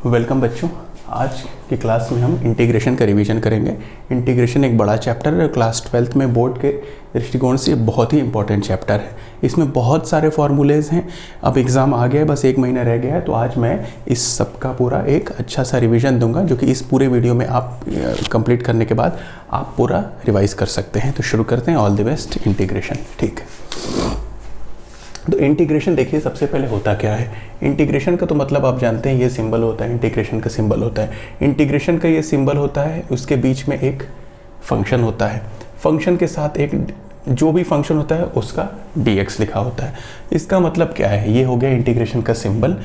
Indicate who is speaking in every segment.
Speaker 1: Welcome बच्चों। आज की क्लास में हम इंटीग्रेशन का रिवीजन करेंगे। इंटीग्रेशन एक बड़ा चैप्टर है और क्लास 12th में बोर्ड के दृष्टिकोण से बहुत ही इंपॉर्टेंट चैप्टर है। इसमें बहुत सारे फार्मूलेज हैं। अब एग्ज़ाम आ गया है, बस 1 महीना रह गया है, तो आज मैं इस सब का पूरा एक अच्छा सा रिवीजन दूंगा जो कि इस पूरे वीडियो में आप कंप्लीट करने के बाद आप पूरा रिवाइज कर सकते हैं। तो शुरू करते हैं। All the best integration. ठीक है, तो इंटीग्रेशन देखिए सबसे पहले होता क्या है। इंटीग्रेशन का तो मतलब आप जानते हैं, ये सिंबल होता है, इंटीग्रेशन का सिंबल होता है। इंटीग्रेशन का ये सिंबल होता है, उसके बीच में एक फंक्शन होता है, फंक्शन के साथ एक जो भी फंक्शन होता है उसका dx लिखा होता है। इसका मतलब क्या है, ये हो गया इंटीग्रेशन का सिंबल।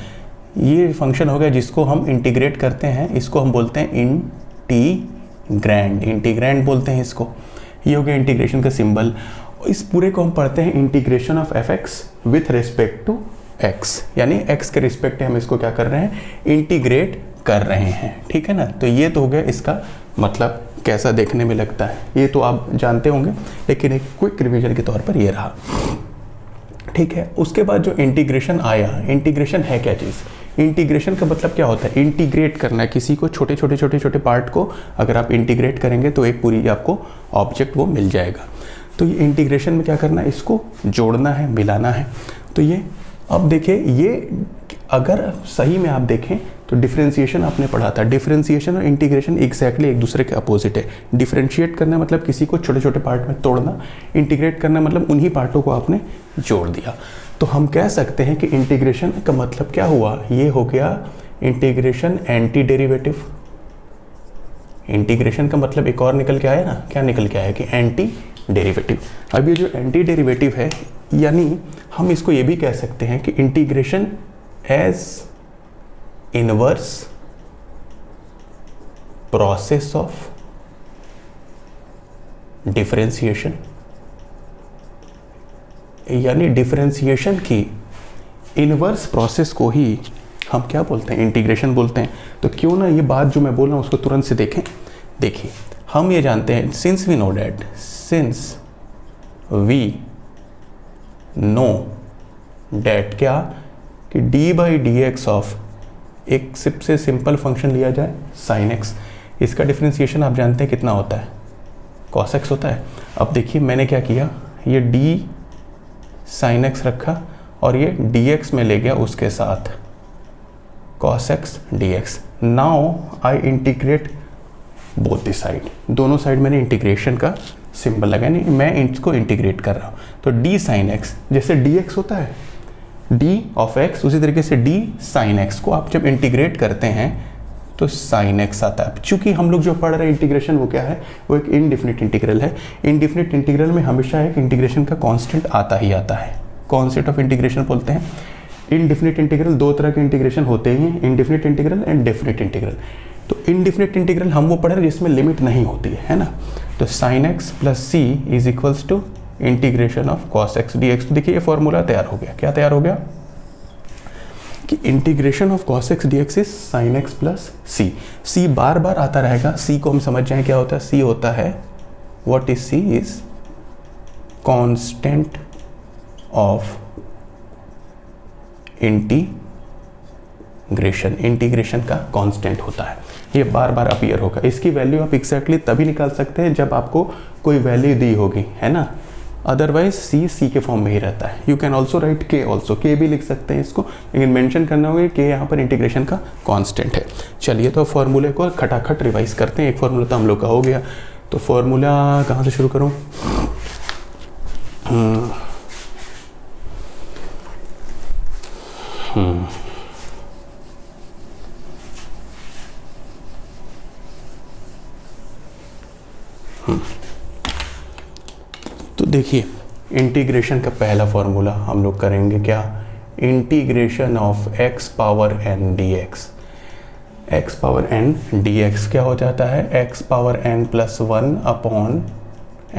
Speaker 1: ये फंक्शन हो गया जिसको हम इंटीग्रेट करते हैं, इसको हम बोलते हैं इंटीग्रैंड, इंटीग्रैंड बोलते हैं इसको। ये हो गया इंटीग्रेशन का सिंबल। इस पूरे को हम पढ़ते हैं integration of fx with respect to x, यानी x के रिस्पेक्ट हम इसको क्या कर रहे हैं, इंटीग्रेट कर रहे हैं। ठीक है ना। तो ये तो हो गया इसका मतलब, कैसा देखने में लगता है ये तो आप जानते होंगे, लेकिन एक क्विक रिवीजन के तौर पर ये रहा। ठीक है, उसके बाद जो इंटीग्रेशन आया, इंटीग्रेशन है क्या चीज़। इंटीग्रेशन का मतलब क्या होता है, इंटीग्रेट करना है किसी को, छोटे छोटे पार्ट को अगर आप इंटीग्रेट करेंगे तो एक पूरी आपको ऑब्जेक्ट वो मिल जाएगा। तो ये इंटीग्रेशन में क्या करना है, इसको जोड़ना है, मिलाना है। तो ये अब देखिए, ये अगर सही में आप देखें तो डिफरेंशिएशन आपने पढ़ा था। डिफरेंशिएशन और इंटीग्रेशन एग्जैक्टली एक दूसरे के अपोजिट है। डिफरेंशिएट करना मतलब किसी को छोटे छोटे पार्ट में तोड़ना, इंटीग्रेट करना मतलब उन्हीं पार्टों को आपने जोड़ दिया। तो हम कह सकते हैं कि इंटीग्रेशन का मतलब क्या हुआ, ये हो गया इंटीग्रेशन एंटी डेरिवेटिव। इंटीग्रेशन का मतलब एक और निकल के आया ना, क्या निकल के आया कि एंटी डेरिवेटिव। अब ये जो एंटी डेरिवेटिव है, यानी हम इसको ये भी कह सकते हैं कि integration as inverse process of differentiation, यानी डिफरेंशिएशन की इनवर्स प्रोसेस को ही हम क्या बोलते हैं, इंटीग्रेशन बोलते हैं। तो क्यों ना ये बात जो मैं बोल रहा हूं उसको तुरंत से देखें। देखिए, हम ये जानते हैं, since we know that, since we know that क्या, कि d by D x of एक सबसे सिंपल फंक्शन लिया जाए साइन एक्स, इसका डिफरेंशिएशन आप जानते हैं कितना होता है, कॉस एक्स होता है। अब देखिए मैंने क्या किया, ये d साइन एक्स रखा और ये dx में ले गया उसके साथ cos x dx। Now I integrate both the side, दोनों साइड मैंने इंटीग्रेशन का सिंबल लगा, नहीं मैं इसको इंटीग्रेट कर रहा हूँ। तो d साइन x, जैसे dx होता है d ऑफ x, उसी तरीके से d साइन x को आप जब इंटीग्रेट करते हैं तो साइन x आता है। चूंकि हम लोग जो पढ़ रहे हैं इंटीग्रेशन वो क्या है, वो एक इनडिफिनिट इंटीग्रल है। इनडिफिनिट इंटीग्रल में हमेशा एक इंटीग्रेशन का कांस्टेंट आता ही आता है, कांस्टेंट ऑफ इंटीग्रेशन बोलते हैं। इनडिफिनिट इंटीग्रल, दो तरह के इंटीग्रेशन होते ही हैं, indefinite integral and definite integral. तो इनडिफिनिट इंटीग्रल हम वो पढ़ रहे हैं जिसमें लिमिट नहीं होती है ना। तो sine x plus c is equals to integration of cos x D x. तो देखिए ये फॉर्मूला तैयार हो गया। क्या तैयार हो गया कि integration of cos x D x is sine x plus c. C बार बार आता रहेगा, सी को हम समझ जाएं क्या होता है। सी होता है, what is c, is constant of integration, integration का कांस्टेंट होता है, ये बार बार अपीयर होगा। इसकी वैल्यू आप एग्जैक्टली तभी निकाल सकते हैं जब आपको कोई वैल्यू दी होगी, है ना। अदरवाइज सी के फॉर्म में ही रहता है। यू कैन ऑल्सो राइट के, ऑल्सो के भी लिख सकते हैं इसको, लेकिन मेंशन करना होगा कि यहाँ पर इंटीग्रेशन का कांस्टेंट है। चलिए तो फॉर्मूले को खटाखट रिवाइज करते हैं। एक फॉर्मूला तो हम लोग का हो गया, तो फॉर्मूला कहाँ से शुरू करूँ। तो देखिए इंटीग्रेशन का पहला फॉर्मूला हम लोग करेंगे क्या, integration of x power n dx। x power n dx क्या हो जाता है, x power n plus 1 upon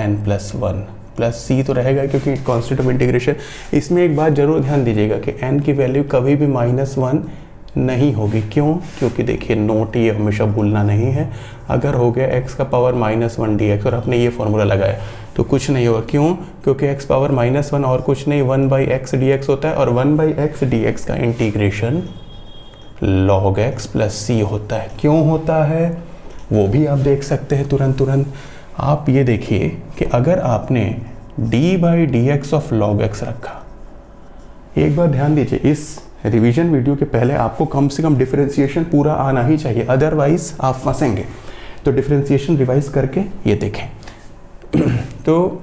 Speaker 1: n plus 1 plus c तो रहेगा क्योंकि कांस्टेंट ऑफ इंटीग्रेशन। इसमें एक बात जरूर ध्यान दीजिएगा कि n की वैल्यू कभी भी -1 नहीं होगी। क्यों, क्योंकि देखिए नोट ये हमेशा भूलना नहीं है। अगर हो गया x का पावर -1 dx और आपने ये फॉर्मूला लगाया तो कुछ नहीं होगा। क्यों, क्योंकि x पावर -1 और कुछ नहीं 1/x dx होता है, और 1/x dx का इंटीग्रेशन log x प्लस सी होता है। क्यों होता है वो भी आप देख सकते हैं तुरंत। आप ये देखिए कि अगर आपने d/dx ऑफ log x रखा, एक बार ध्यान दीजिए, इस रिवीजन वीडियो के पहले आपको कम से कम डिफरेंशिएशन पूरा आना ही चाहिए, अदरवाइज आप फंसेंगे। तो डिफरेंशिएशन रिवाइज करके ये देखें तो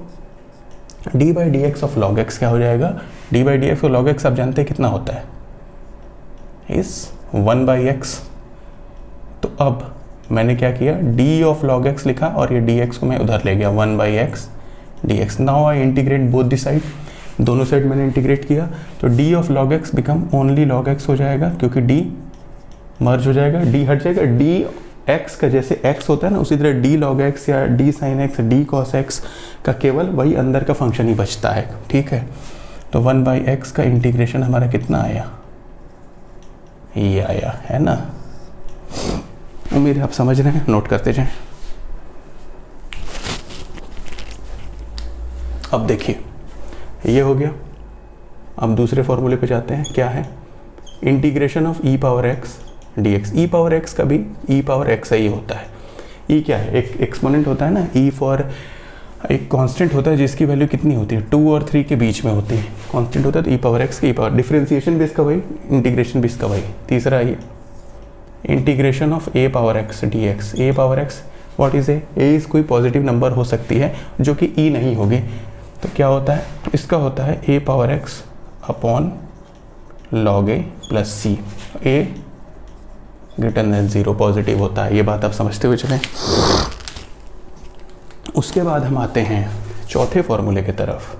Speaker 1: d/dx ऑफ log x क्या हो जाएगा, d/dx ऑफ log x आप जानते हैं कितना होता है, इस 1/x। तो अब मैंने क्या किया, d ऑफ log x लिखा और ये dx को मैं उधर ले गया, 1/x dx। Now I integrate both the side, दोनों साइड मैंने इंटीग्रेट किया तो d of log x become only log x हो जाएगा, क्योंकि d मर्ज हो जाएगा, d हट जाएगा। d x का जैसे x होता है ना, उसी तरह d log x या d sin x, d cos x का केवल वही अंदर का फंक्शन ही बचता है। ठीक है, तो 1/x का इंटीग्रेशन हमारा कितना आया, ये आया है ना। उम्मीद है आप समझ रहे हैं, नोट करते जाएं। अब देखिए ये हो गया। अब दूसरे फॉर्मूले पे जाते हैं, क्या है, integration of e power x dx। e power x का भी e पावर x ही होता है। e क्या है, एक एक्सपोनेंट होता है ना, e फॉर एक कांस्टेंट होता है जिसकी वैल्यू कितनी होती है, 2 और 3 के बीच में होती है, कांस्टेंट होता है। तो e पावर x की e पावर, डिफरेंशिएशन भी इसका वही, इंटीग्रेशन भी इसका वही। तीसरा ये integration of a power x dx। a power x what is a is कोई पॉजिटिव नंबर हो सकती है जो कि e नहीं होगी, तो क्या होता है, इसका होता है a power x upon log a plus c. a greater than 0 positive होता है, ये बात आप समझते हुए चलें। उसके बाद हम आते हैं चौथे फॉर्मूले की तरफ।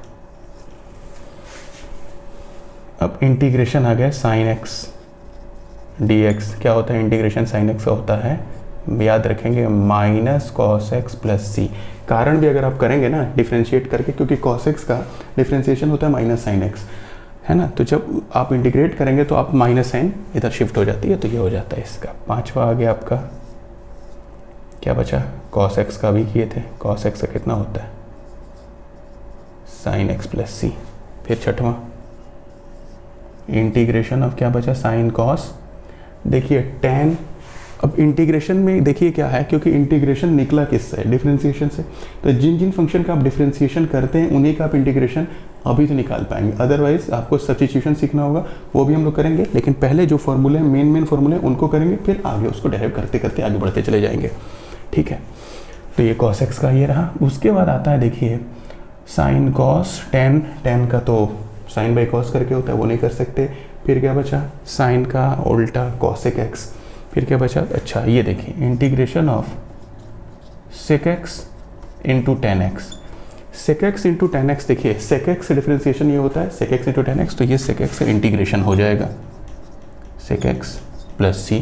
Speaker 1: अब इंटीग्रेशन आ गया sin x dx। क्या होता है इंटीग्रेशन sin x का, होता है, याद रखेंगे, माइनस cos x प्लस सी। कारण भी अगर आप करेंगे ना डिफ्रेंशिएट करके, क्योंकि cos x का डिफ्रेंशिएशन होता है माइनस sin x, है ना। तो जब आप इंटीग्रेट करेंगे तो आप माइनस साइन इधर शिफ्ट हो जाती है, तो ये हो जाता है इसका। पांचवा आ गया आपका, क्या बचा, cos x का भी किए थे, cos x का कितना होता है, sin x प्लस सी। फिर छठवां इंटीग्रेशन ऑफ क्या बचा, sin cos, देखिए tan। अब इंटीग्रेशन में देखिए क्या है, क्योंकि इंटीग्रेशन निकला किससे, डिफरेंशिएशन से, तो जिन जिन फंक्शन का आप डिफरेंशिएशन करते हैं उन्हीं का आप इंटीग्रेशन अभी तो निकाल पाएंगे, अदरवाइज आपको सब्स्टिट्यूशन सीखना होगा, वो भी हम लोग करेंगे। लेकिन पहले जो फॉर्मूले मेन फॉर्मूले उनको करेंगे, फिर आगे उसको डेराइव करते करते आगे बढ़ते चले जाएंगे। ठीक है, तो ये cos x का ये रहा। उसके बाद आता है देखिए sin cos tan का तो sin बाई cos करके होता है, वो नहीं कर सकते। फिर क्या बचा, sin का उल्टा cosec x। फिर क्या बचा, अच्छा ये देखिए integration of sec x into tan x। sec x into tan x, देखिए sec x से डिफ्रेंशिएशन ये होता है sec x into tan x, तो ये sec x का इंटीग्रेशन हो जाएगा sec x प्लस सी।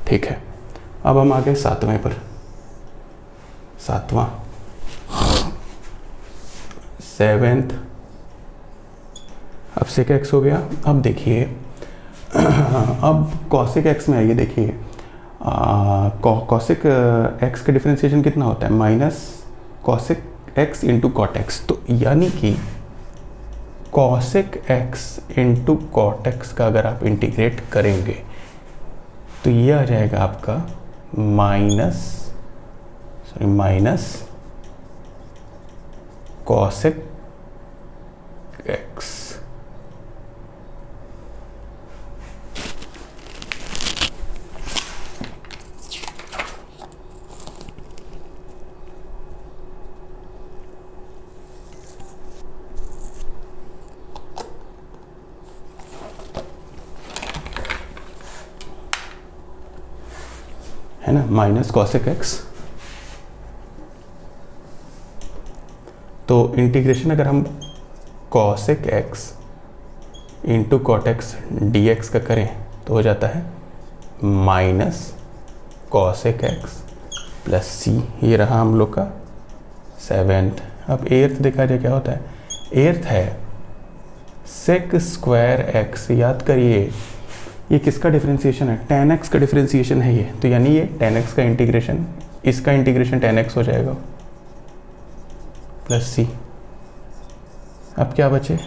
Speaker 1: ठीक है, अब हम आ गए सातवें पर, सातवां सेवेंथ। अब sec x हो गया। अब देखिए अब cosec x में आइए, देखिए cosec x का डिफरेंशिएशन कितना होता है, minus cosec x into cot x। तो यानी कि cosec x into cot x का अगर आप इंटीग्रेट करेंगे तो ये आ जाएगा आपका माइनस cosec x। है ना, माइनस cosec x। तो इंटीग्रेशन अगर हम cosec x into cot x dx का करें तो हो जाता है माइनस cosec x प्लस सी। ये रहा हम लोग का सेवेंथ। अब एर्थ देखा जाए क्या होता है, एर्थ है sec स्क्वायर x। याद करिए ये किसका डिफरेंशिएशन है, tan x का डिफरेंशिएशन है ये, तो यानी ये tan x का इंटीग्रेशन, इसका इंटीग्रेशन tan x हो जाएगा प्लस सी। अब क्या बचे,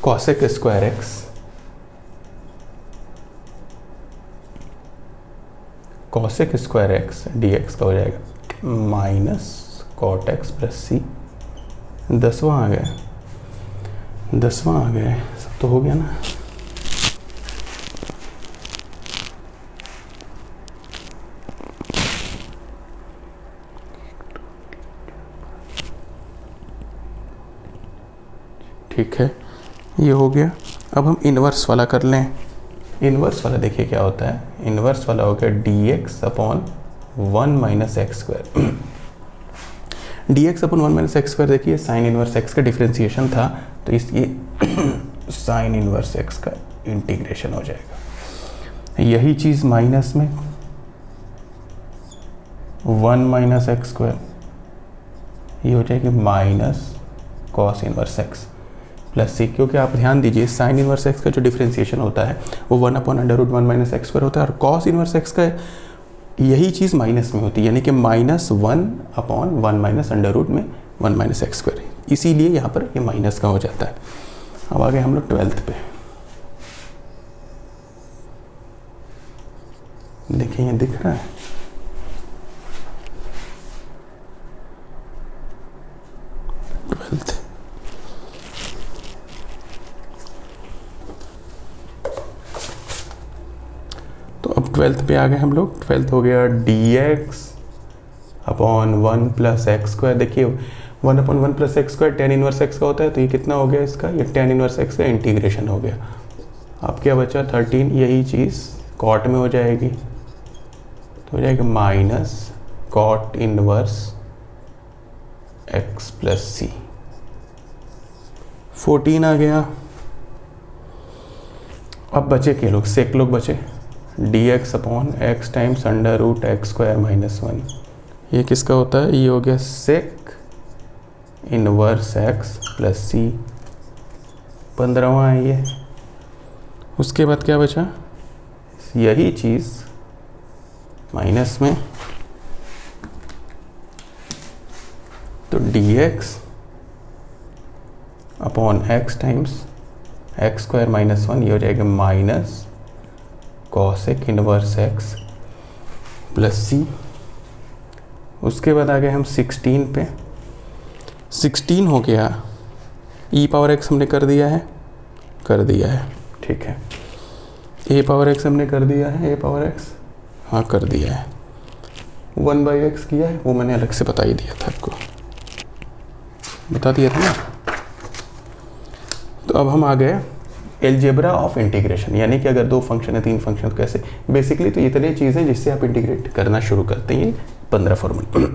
Speaker 1: cosec square x cosec square x D x का हो जाएगा माइनस कॉट एक्स प्लस सी। 10वां आ गया, 10वां आ गया, सब तो हो गया ना। ठीक है, ये हो गया। अब हम इन्वर्स वाला कर लें। इन्वर्स वाला देखिए क्या होता है। इन्वर्स वाला हो गया D x upon 1 minus x square. D x upon 1 minus x square देखिए साइन इनवर्स एक्स का डिफ्रेंसिएशन था, तो इस ये साइन इनवर्स एक्स का इंटीग्रेशन हो जाएगा। यही चीज़ माइनस में 1 माइनस एक्स स्क्वायर, ये हो जाएगी minus cos inverse x plus c. क्योंकि आप ध्यान दीजिए साइन इनवर्स एक्स का जो डिफ्रेंसिएशन होता है वो 1 upon under root 1 minus x square होता है, और कॉस इनवर्स एक्स का यही चीज़ माइनस में होती है, यानी कि minus 1 upon 1 minus under root में 1 माइनस एक्स स्क्वायर। इसीलिए यहाँ पर ये माइनस का हो जाता है। अब आगे हम लोग 12th पे देखिए, ये दिख रहा है ट्वेल्थ पे आ गए हम लोग। 12th हो गया D x upon 1 plus x square. देखिए 1 upon 1 plus x square tan inverse x का होता है, तो ये कितना हो गया इसका, ये टेन इनवर्स एक्स का इंटीग्रेशन हो गया। अब क्या बचा 13, यही चीज़ कॉट में हो जाएगी, तो हो जाएगा minus cot inverse x plus c. 14 आ गया। अब बचे के लोग, सेक लोग बचे d x upon x times under root x square minus 1। ये किसका होता है, ये हो गया sec inverse x plus c. 15वां है ये। उसके बाद क्या बचा, यही चीज़ माइनस में, तो d x upon x times x square minus 1, ये हो जाएगा minus cosec inverse x plus c. उसके बाद आ गए हम 16 पे। 16 हो गया ई पावर एक्स हमने कर दिया है, ठीक है। ए पावर एक्स हमने कर दिया है, ए पावर एक्स हाँ कर दिया है। 1/x किया है, वो मैंने अलग से बता ही दिया था आपको, बता दिया था ना। तो अब हम आ गए एलजेब्रा ऑफ इंटीग्रेशन, यानी कि अगर 2 फंक्शन है 3 फंक्शन तो कैसे। बेसिकली तो इतनी चीज़ें जिससे आप इंटीग्रेट करना शुरू करते हैं, 15 फॉर्मूला।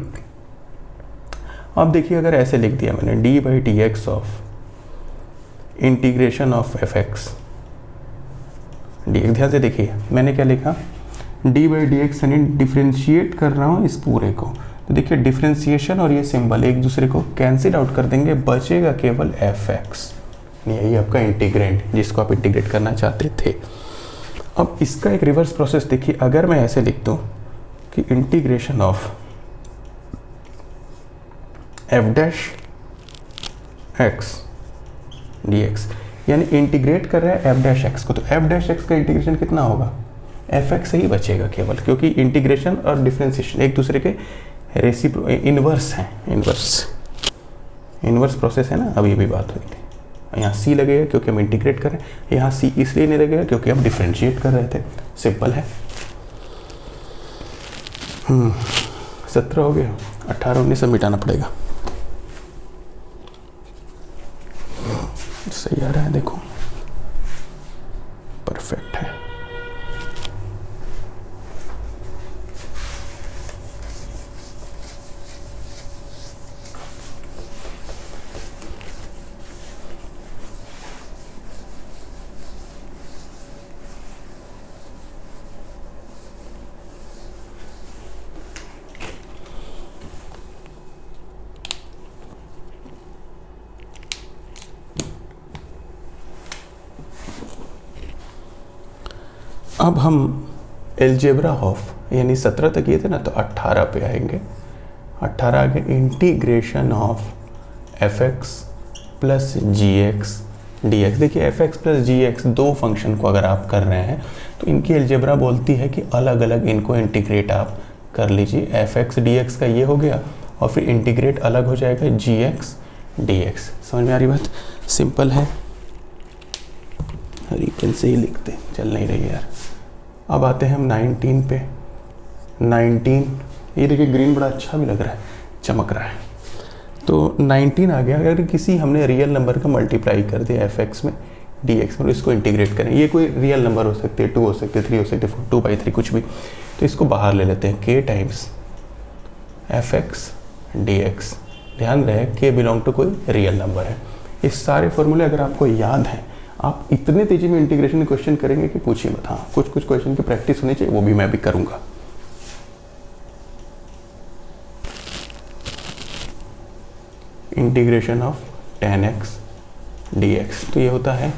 Speaker 1: अब देखिए अगर ऐसे लिख दिया मैंने D by D x of integration of F x D, ध्यान से देखिए मैंने क्या लिखा, डी बाई डी एक्स यानी डिफ्रेंशिएट कर रहा हूँ इस पूरे को। तो देखिए डिफ्रेंशिएशन और ये सिंबल एक दूसरे को कैंसिल आउट कर देंगे, बचेगा केवल एफ एक्स, यही आपका इंटीग्रेंड जिसको आप इंटीग्रेट करना चाहते थे। अब इसका एक रिवर्स प्रोसेस देखिए, अगर मैं ऐसे लिख दूं कि integration of F dash x D x, यानी इंटीग्रेट कर रहा है एफ डैश एक्स को, तो एफ डैश एक्स का इंटीग्रेशन कितना होगा, एफ एक्स ही बचेगा केवल, क्योंकि इंटीग्रेशन और डिफ्रेंशिएशन एक दूसरे के इनवर्स हैं। इनवर्स प्रोसेस है ना, अभी भी बात हुई थी। यहाँ सी लगेगा क्योंकि हम इंटीग्रेट कर रहे हैं, यहाँ सी इसलिए नहीं लगेगा क्योंकि हम डिफ्रेंशिएट कर रहे थे, सिंपल है। 17 हो गया, 18 19 सब मिटाना पड़ेगा। सही आ रहा है, देखो परफेक्ट है। अब हम एलजेब्रा ऑफ यानी 17 तक ये थे ना, तो 18 पे आएंगे। 18 आगे integration of F x plus g x dx। देखिए f x plus g x दो फंक्शन को अगर आप कर रहे हैं तो इनकी अलजेब्रा बोलती है कि अलग अलग इनको इंटीग्रेट आप कर लीजिए। एफ एक्स डी एक्स का ये हो गया और फिर इंटीग्रेट अलग हो जाएगा जी एक्स डी एक्स। समझ में आ रही बात? सिंपल है। हरी पेन से ही लिखते, चल नहीं रही यार। अब आते हैं हम 19 पे। 19, ये देखिए ग्रीन बड़ा अच्छा भी लग रहा है, चमक रहा है। तो 19 आ गया। अगर किसी हमने रियल नंबर का मल्टीप्लाई कर दिया एफ एक्स में डी एक्स में, इसको इंटीग्रेट करें। ये कोई रियल नंबर हो सकती है, 2 हो सकती है, 3 हो सकती है, 2/3 कुछ भी। तो इसको बाहर ले लेते हैं, k times F x D x. ध्यान रहे k बिलोंग टू कोई रियल नंबर है। इस सारे फॉर्मूले अगर आपको याद हैं, आप इतने तेजी में इंटीग्रेशन क्वेश्चन करेंगे कि पूछिए मत। हाँ, कुछ कुछ क्वेश्चन की प्रैक्टिस होनी चाहिए, वो भी मैं भी करूँगा। Integration of tan x dx, तो ये होता है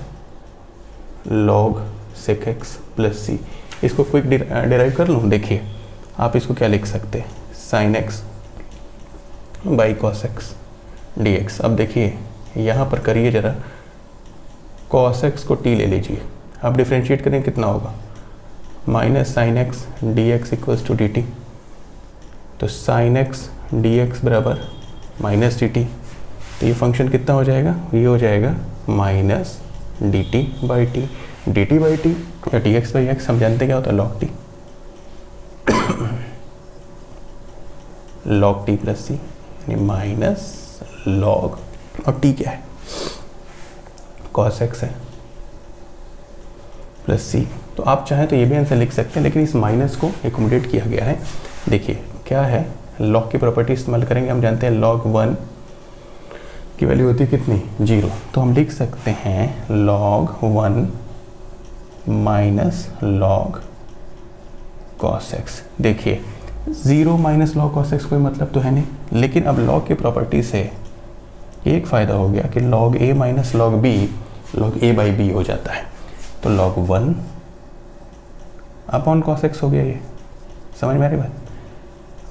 Speaker 1: log sec x plus c. इसको क्विक डिराइव कर लूँ। देखिए आप इसको क्या लिख सकते हैं, sin x by cos x dx। अब देखिए यहाँ पर करिए जरा, cos x को t ले लीजिए, आप डिफ्रेंशिएट करें कितना होगा, minus sine x D x equals to d t. तो साइन एक्स डी एक्स बराबर माइनस डी टी। तो ये फंक्शन कितना हो जाएगा, ये हो जाएगा minus d t by t. D t by t या डी एक्स बाई एक्स हम जानते क्या होता है, log t. Log t plus c यानी माइनस लॉग, और टी क्या है, कॉस एक्स है प्लस सी। तो आप चाहें तो ये भी आंसर लिख सकते हैं, लेकिन इस माइनस को एकोमोडेट किया गया है। देखिए क्या है, लॉग की प्रॉपर्टी इस्तेमाल करेंगे। हम जानते हैं लॉग 1 की वैल्यू होती है कितनी, 0। तो हम लिख सकते हैं log 1 minus log cos x। देखिए 0 माइनस लॉग cos x कोई मतलब तो है नहीं, लेकिन अब लॉग की प्रॉपर्टी से एक फ़ायदा हो गया कि log a minus log b log a by b हो जाता है। तो log 1 अपॉन cos x हो गया। ये समझ में आ रही बात?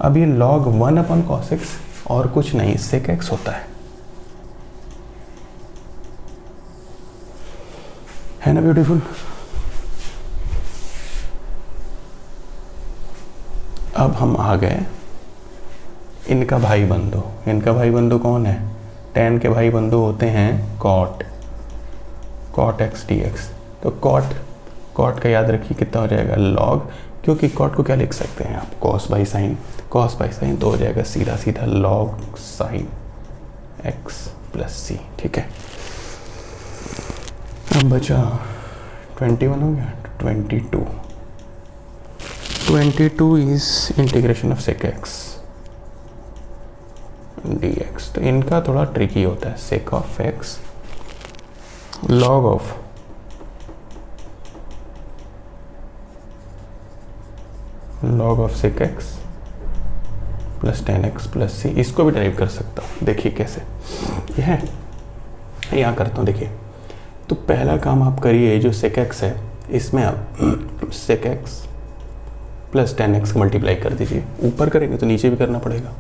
Speaker 1: अब ये log 1 अपॉन cos x और कुछ नहीं sec x होता है ना ब्यूटीफुल। अब हम आ गए इनका भाई बंधु। इनका भाई बंधु कौन है, tan के भाई बंधु होते हैं cot x dx। तो cot का याद रखिए कितना हो जाएगा, log, क्योंकि cot को क्या लिख सकते हैं आप, cos बाई साइन, तो हो जाएगा सीधा सीधा log sin x plus c. ठीक है, अब बचा 21 हो गया, 22 is integration of sec x dx। तो इनका थोड़ा ट्रिकी होता है, sec of x log of sec x plus tan x plus c. इसको भी ड्राइव कर सकता हूँ। देखिए कैसे, ये है, यहाँ करता हूँ। देखिए तो पहला काम आप करिए, जो sec x है इसमें आप sec x plus tan x multiply कर दीजिए। ऊपर करेंगे तो नीचे भी करना पड़ेगा,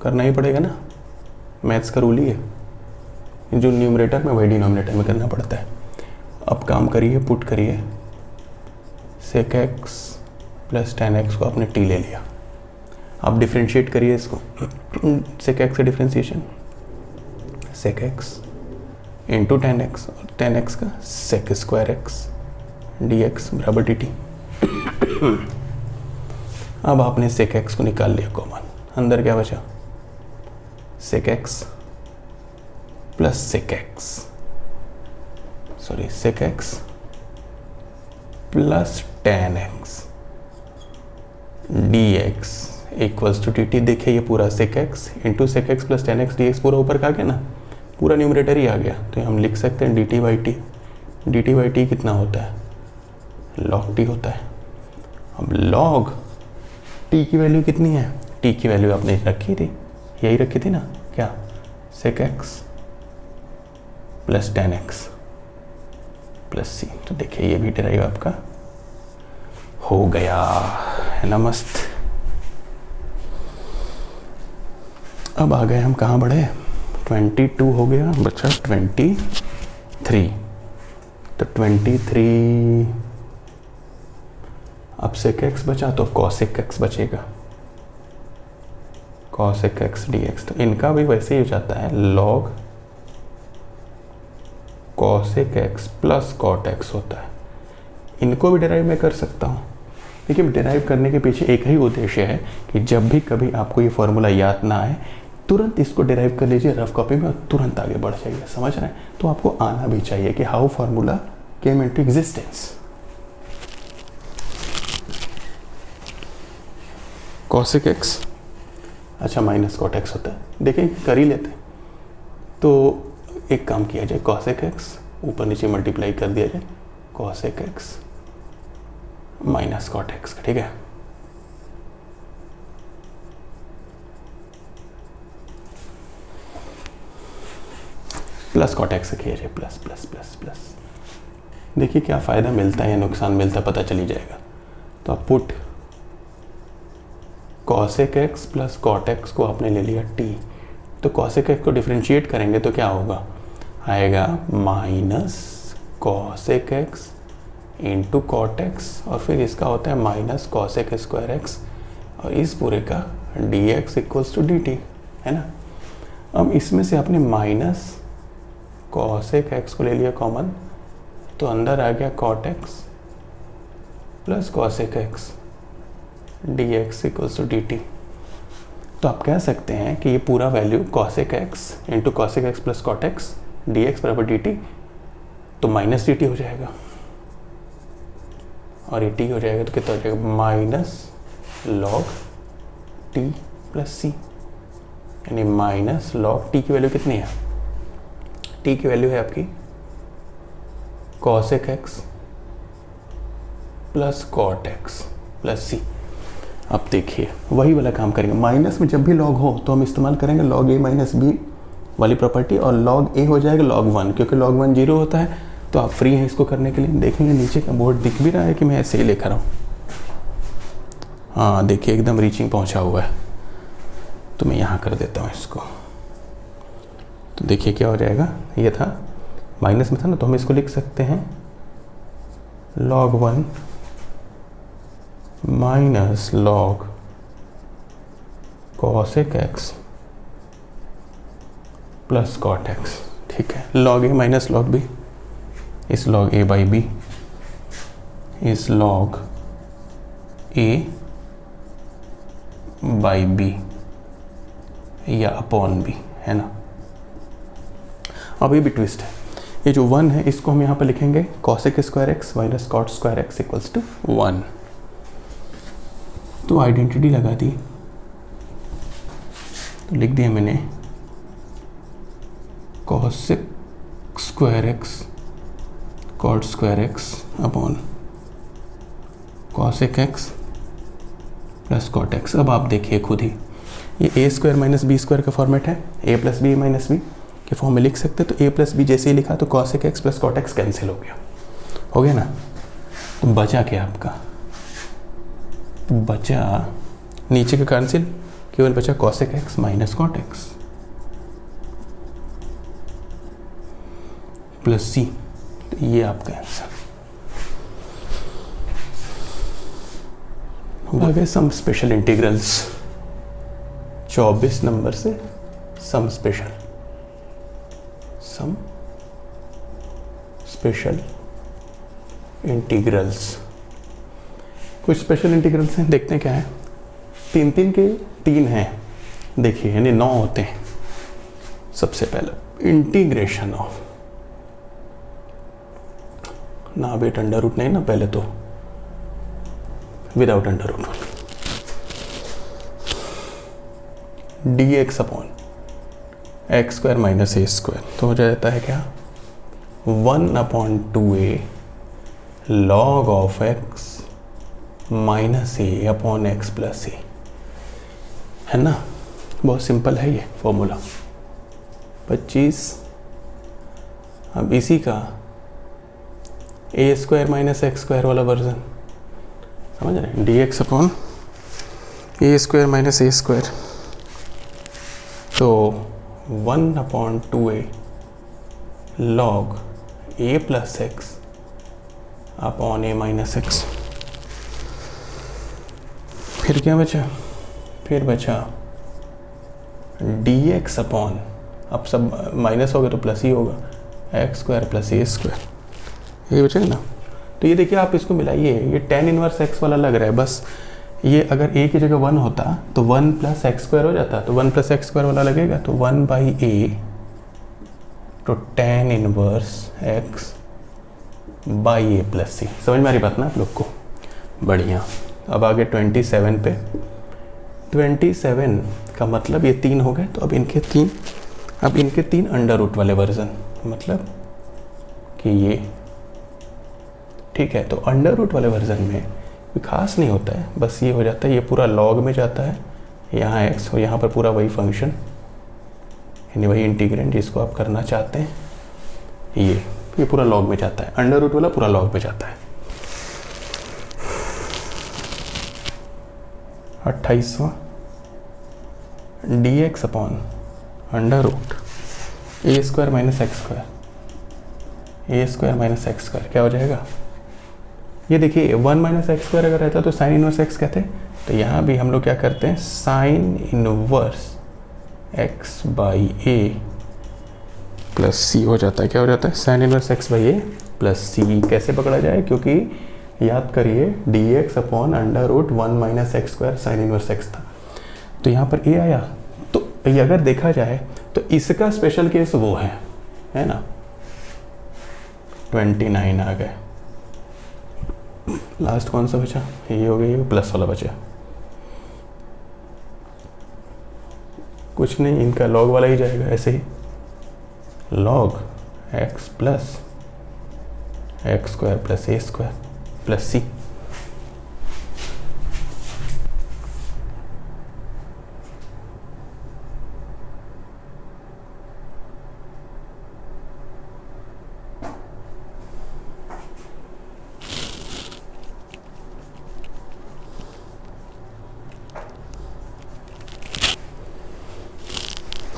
Speaker 1: करना ही पड़ेगा ना, मैथ्स का रूल ही है, जो न्यूमरेटर में वही डिनोमिनेटर में करना पड़ता है। अब काम करिए, पुट करिए, sec x plus tan x को आपने t ले लिया। अब डिफ्रेंशिएट करिए इसको, sec x का differentiation sec x into tan x, और tan x का sec स्क्वायर x dx बराबर dt। अब आपने sec x को निकाल लिया कॉमन, अंदर क्या बचा, sec x plus sec x plus tan x dx equals to dt। देखिए ये पूरा sec x into sec x plus tan x dx पूरा ऊपर का आ गया ना, पूरा न्यूमरेटर ही आ गया। तो हम लिख सकते हैं dt बाई टी कितना होता है, log t होता है। अब log t की वैल्यू कितनी है, t की वैल्यू आपने रखी थी, यही रखी थी ना, क्या, sec x plus tan x plus c. तो देखिए ये भी डिराइव आपका हो गया है ना, मस्त। अब आ गए हम कहाँ बढ़े, 22 हो गया, बचा 23। तो 23 अब sec x बचा तो cosec x बचेगा, cosec x dx। तो इनका भी वैसे ही हो जाता है, log cosec x plus cot x होता है। इनको भी डिराइव मैं कर सकता हूँ। देखिए डिराइव करने के पीछे एक ही उद्देश्य है कि जब भी कभी आपको ये फॉर्मूला याद ना आए तुरंत इसको डिराइव कर लीजिए रफ कॉपी में और तुरंत आगे बढ़ जाइए, समझ रहे हैं। तो आपको आना भी चाहिए कि how formula came into existence. cosec x अच्छा माइनस cot x होता है, देखिए कर ही लेते हैं। तो एक काम किया जाए, cosec x ऊपर नीचे मल्टीप्लाई कर दिया जाए, cosec x minus cot x, ठीक है। प्लस cot x किया जाए, प्लस प्लस प्लस प्लस। देखिए क्या फ़ायदा मिलता है या नुकसान मिलता है पता चली जाएगा। तो आप put cosec x plus cot x को आपने ले लिया t, तो cosec x को डिफ्रेंशिएट करेंगे तो क्या होगा, आएगा minus cosec x into cot x, और फिर इसका होता है माइनस cosec स्क्वायर x, और इस पूरे का dx इक्वल्स टू dt, है ना। अब इसमें से आपने माइनस cosec x को ले लिया कॉमन, तो अंदर आ गया cot x plus cosec x dx equals to dt। तो आप कह सकते हैं कि ये पूरा value cosec x into cosec x plus cot x dx बराबर dt, तो माइनस dt हो जाएगा, और ये t हो जाएगा तो कितना हो जाएगा, minus log t plus c, यानी माइनस log t की वैल्यू कितनी है, t की वैल्यू है आपकी cosec x plus cot x plus c। अब देखिए वही वाला काम करेंगे, माइनस में जब भी log हो तो हम इस्तेमाल करेंगे log a माइनस b वाली प्रॉपर्टी, और log a हो जाएगा log 1, क्योंकि log 1 0 होता है। तो आप फ्री हैं इसको करने के लिए। देखेंगे नीचे का बोर्ड दिख भी रहा है कि मैं ऐसे ही लिख रहा हूँ, हाँ देखिए एकदम रीचिंग पहुँचा हुआ है। तो मैं यहाँ कर देता हूँ इसको, तो देखिए क्या हो जाएगा, ये था माइनस में था ना, तो हम इसको लिख सकते हैं log 1 minus log cosec x plus cot x, ठीक है। log a minus log b इस log a बाई b इस log a बाई b या अपॉन b, है ना। अब ये भी ट्विस्ट है, ये जो 1 है इसको हम यहाँ पर लिखेंगे cosec square x minus cot square x equals to 1। तो आइडेंटिटी लगा दी, तो लिख दिया मैंने cosec square x cot square x अपॉन cosec x plus cot x। अब आप देखिए खुद ही, ये a square minus B square का फॉर्मेट है, a plus B minus B के फॉर्म में लिख सकते, तो a प्लस बी जैसे ही लिखा तो cosec x plus cot x cancel हो गया ना। तो बचा क्या आपका, बचा नीचे का कैंसिल, केवल बचा cosec x minus cot x plus c। तो ये आपका आंसर आ गए सम स्पेशल इंटीग्रल्स। 24 नंबर से सम स्पेशल इंटीग्रल्स। कुछ स्पेशल इंटीग्रल्स हैं, देखते हैं क्या है। 3 के 3 हैं, देखिए यानी 9 होते हैं। सबसे पहले इंटीग्रेशन ऑफ, ना बेट अंडर रूट नहीं ना, पहले तो without under root dx upon x square minus a square, तो हो जाता है क्या 1/2a log of x minus a upon x plus a, है ना। बहुत सिंपल है ये फॉर्मूला 25। अब इसी का ए स्क्वायर माइनस एक्स स्क्वायर वाला वर्जन समझ रहे हैं, dx upon A square minus a square, तो 1/2a log a plus x upon a minus x. फिर क्या बचा? फिर बचा dx अपॉन, अब सब माइनस होगा तो प्लस ही होगा, x square plus a square, ये बचेगा ना। तो ये देखिए आप इसको मिलाइए, ये tan इनवर्स x वाला लग रहा है, बस ये अगर a की जगह 1 होता तो 1 प्लस एक्स स्क्वायर हो जाता, तो 1 प्लस एक्स स्क्वायर वाला लगेगा, तो 1/a तो tan inverse x by a plus c. समझ में आ रही बात ना आप लोग को? बढ़िया। अब आगे 27 पे, 27 का मतलब ये 3 हो गए, तो अब इनके 3 अंडर रूट वाले वर्जन, मतलब कि ये ठीक है। तो अंडर रूट वाले वर्जन में कोई खास नहीं होता है, बस ये हो जाता है, ये पूरा लॉग में जाता है, यहाँ एक्स और यहाँ पर पूरा वही फंक्शन, यानी वही इंटीग्रेंड जिसको आप करना चाहते हैं, ये पूरा लॉग में जाता है, अंडर रूट वाला पूरा लॉग में जाता है। 28वां dx अपॉन अंडर रूट ए स्क्वायर माइनस एक्स स्क्वायर, ए स्क्वायर माइनस एक्स स्क्वायर क्या हो जाएगा? ये देखिए 1 माइनस एक्स स्क्वायर अगर रहता तो साइन इनवर्स एक्स कहते, तो यहाँ भी हम लोग क्या करते हैं, sine inverse x by a plus c हो जाता है। क्या हो जाता है? Sine inverse x by a plus c. कैसे पकड़ा जाए? क्योंकि याद करिए dx upon under root 1 minus x square sine inverse x था, तो यहाँ पर a आया, तो ये अगर देखा जाए तो इसका स्पेशल केस वो है ना। 29 आ गए, लास्ट कौन सा बचा? ये हो गया, ये प्लस वाला बचा, कुछ नहीं, इनका लॉग वाला ही जाएगा ऐसे ही, log x plus x square plus a square plus c.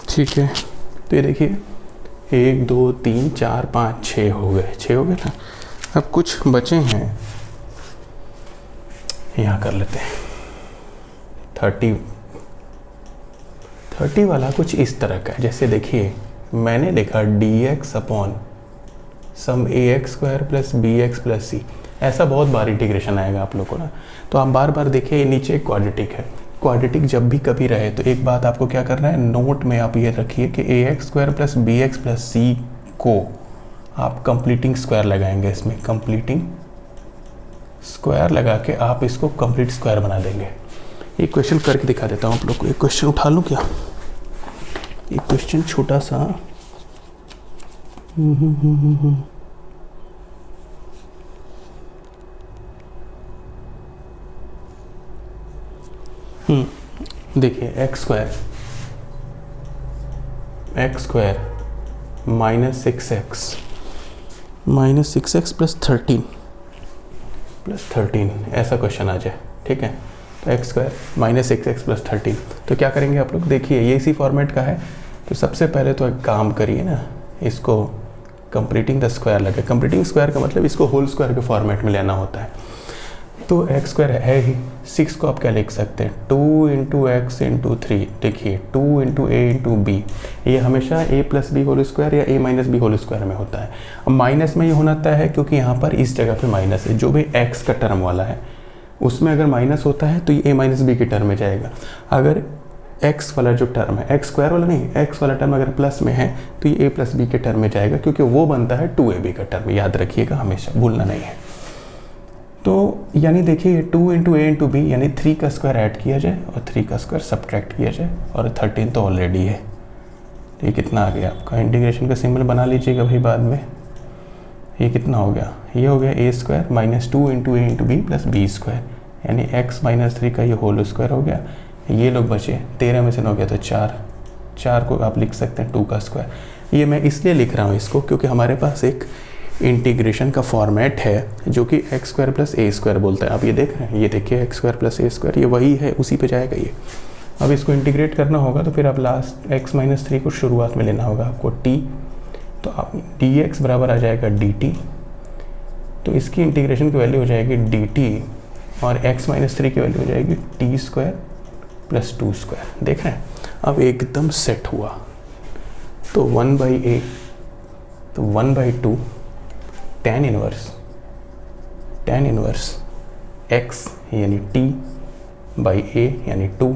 Speaker 1: ठीक है, तो ये देखिए 1 2 3 4 5 6 हो गए ना। अब कुछ बचे हैं, यहाँ कर लेते हैं 30 वाला कुछ इस तरह का है। जैसे देखिए मैंने लिखा dx upon some a x square plus b x plus c, ऐसा बहुत बार इंटीग्रेशन आएगा आप लोग को ना, तो आप बार बार देखिए ये नीचे क्वाड्रेटिक है। क्वाड्रेटिक जब भी कभी रहे तो एक बात आपको क्या करना है, नोट में आप ये रखिए कि a x square plus b x plus c को आप कंप्लीटिंग स्क्वायर लगाएंगे, इसमें कंप्लीटिंग स्क्वायर लगा के आप इसको कंप्लीट स्क्वायर बना देंगे। एक क्वेश्चन करके दिखा देता हूँ आप लोग को। एक क्वेश्चन उठा लूँ क्या? एक क्वेश्चन छोटा सा, देखिए x square minus 6x plus 13 ऐसा क्वेश्चन आ जाए, ठीक है। तो x square minus 6x plus 13, तो क्या करेंगे आप लोग? देखिए ये इसी फॉर्मेट का है, तो सबसे पहले तो एक काम करिए ना, इसको कंप्लीटिंग द स्क्वायर लगे। कंप्लीटिंग स्क्वायर का मतलब इसको होल स्क्वायर के फॉर्मेट में लेना होता है। तो एक्स स्क्वायर है ही, 6 को आप क्या लिख सकते हैं, 2 इंटू एक्स इंटू 3। देखिए 2 इंटू ए इंटू बी, ये हमेशा ए प्लस बी होल स्क्वायर या ए माइनस बी होल स्क्वायर में होता है। अब माइनस में ये होना तय है क्योंकि यहाँ पर इस जगह पे माइनस है, जो भी एक्स का टर्म वाला है उसमें अगर माइनस होता है तो ये ए माइनस बी के टर्म में जाएगा। अगर एक्स वाला जो टर्म है, एक्स स्क्वायर वाला नहीं, एक्स वाला टर्म अगर प्लस में है तो ये ए प्लस बी के टर्म में जाएगा, क्योंकि वो बनता है 2ab का टर्म। याद रखिएगा, हमेशा भूलना नहीं है। तो यानी देखिए 2 इंटू ए इंटू बी, यानी 3 का स्क्वायर ऐड किया जाए और 3 का स्क्वायर सब्ट्रैक्ट किया जाए, और 13 तो ऑलरेडी है। ये कितना आ गया आपका? इंटीग्रेशन का सिंबल बना लीजिएगा भाई बाद में। ये कितना हो गया? ये हो गया a square minus 2 into a into b plus b square, यानी एक्स माइनस 3 का ये होल स्क्वायर हो गया। ये लोग बचे 13 में से हो गया तो 4 को आप लिख सकते हैं 2 का स्क्वायर। ये मैं इसलिए लिख रहा हूँ इसको क्योंकि हमारे पास एक इंटीग्रेशन का फॉर्मेट है जो कि x square plus a square बोलता है। आप ये देख रहे हैं, ये देखिए x square plus a square, ये वही है, उसी पे जाएगा ये। अब इसको इंटीग्रेट करना होगा तो फिर अब लास्ट x-3 को शुरुआत में लेना होगा आपको t, तो आप dx बराबर आ जाएगा dt, तो इसकी इंटीग्रेशन की वैल्यू हो जाएगी dt और x-3 की वैल्यू हो जाएगी t² + 2²। देख रहे हैं अब एकदम सेट हुआ। तो 1/a, तो 1/2 tan इनवर्स x यानी t/a यानी 2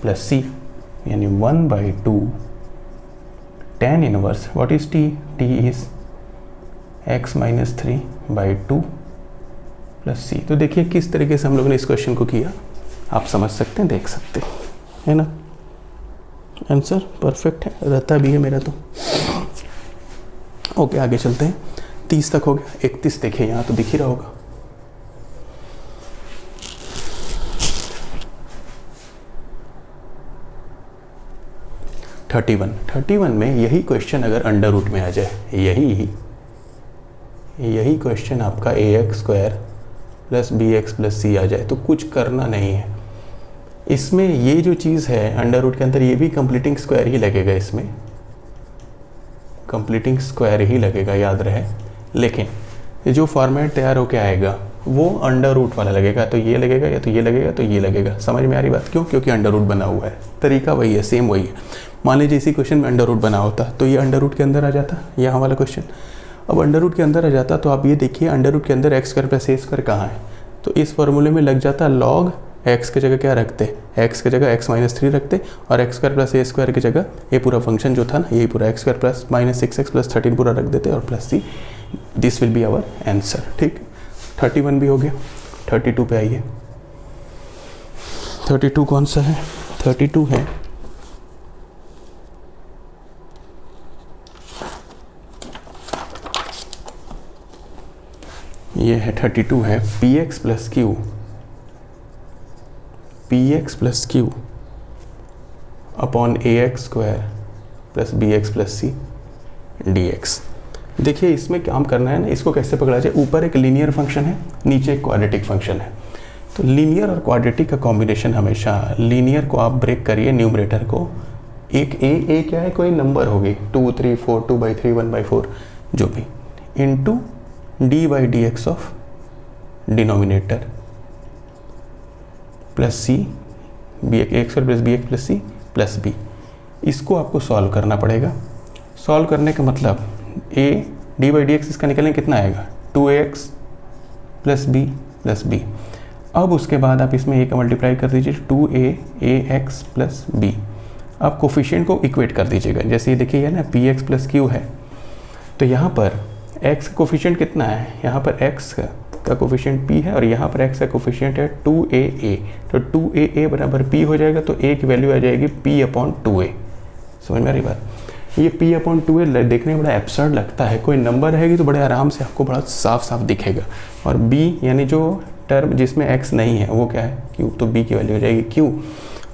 Speaker 1: प्लस c यानी 1/2 tan inverse what is t? t is x-3/2 plus c। तो देखिए किस तरीके से हम लोगों ने इस क्वेश्चन को किया, आप समझ सकते हैं, देख सकते हैं, है ना। आंसर परफेक्ट है, रहता भी है मेरा तो। ओके आगे चलते हैं। 30 तक हो गया। 31 देखिए यहाँ तो दिख ही रहा होगा। थर्टी वन में यही क्वेश्चन अगर अंडर रूट में आ जाए, यही क्वेश्चन आपका ax² + bx + c आ जाए तो कुछ करना नहीं है। इसमें ये जो चीज़ है अंडर रूट के अंदर, ये भी कंप्लीटिंग स्क्वायर ही लगेगा, इसमें कंप्लीटिंग स्क्वायर ही लगेगा, याद रहे। लेकिन जो फॉर्मेट तैयार होके आएगा वो अंडर रूट वाला लगेगा, तो ये लगेगा या तो ये लगेगा तो ये लगेगा। समझ में आ रही बात? क्यों? क्योंकि अंडर रूट बना हुआ है, तरीका वही है, सेम वही है। मान लीजिए इसी क्वेश्चन में अंडर रूट बना होता तो ये अंडर रूट के अंदर आ जाता, यहाँ वाला क्वेश्चन। अब अंडर रूट के अंदर आ जाता तो आप ये देखिए अंडर रूट के अंदर x² + a² कहाँ है, तो इस फॉर्मूले में लग जाता log x की जगह क्या रखते, x की जगह x-3 रखते और x² + a² की जगह ये पूरा फंक्शन जो था ना, यही पूरा x² + -6x + 13 पूरा रख देते और plus c। This will be our answer. ठीक, 31 भी हो गया। 32 पे आइए। 32 कौन सा है? 32 है ये है 32 है px + q upon ax² + bx + c dx। देखिए इसमें काम करना है ना, इसको कैसे पकड़ा जाए। ऊपर एक लीनियर फंक्शन है, नीचे एक क्वाड्रेटिक फंक्शन है। तो लीनियर और क्वाड्रेटिक का कॉम्बिनेशन हमेशा, लीनियर को आप ब्रेक करिए न्यूमरेटर को, एक ए क्या है, कोई नंबर होगी 2, 3, 4, 2/3, 1/4 जो भी, into d/dx of denominator plus c ax² + bx + c plus b। इसको आपको सॉल्व करना पड़ेगा। सॉल्व करने का मतलब a d/dx इसका निकलने कितना आएगा, 2ax + b + b। अब उसके बाद आप इसमें a का मल्टीप्लाई कर दीजिए 2a ax + b। अब कोफिशिएंट को इक्वेट कर दीजिएगा। जैसे ये देखिए है ना px + q है, तो यहाँ पर x का कोफिशिएंट कितना है, यहाँ पर x का कोफिशिएंट p है और यहाँ पर x का कोफिशिएंट है 2aa, तो 2aa बराबर p हो जाएगा, तो a की वैल्यू आ जाएगी p/2a। समझ में आ रही बात? ये p/2a देखने में बड़ा एब्सर्ड लगता है, कोई नंबर रहेगी तो बड़े आराम से आपको बड़ा साफ साफ दिखेगा। और b यानी जो टर्म जिसमें x नहीं है वो क्या है, q, तो b की वैल्यू हो जाएगी q।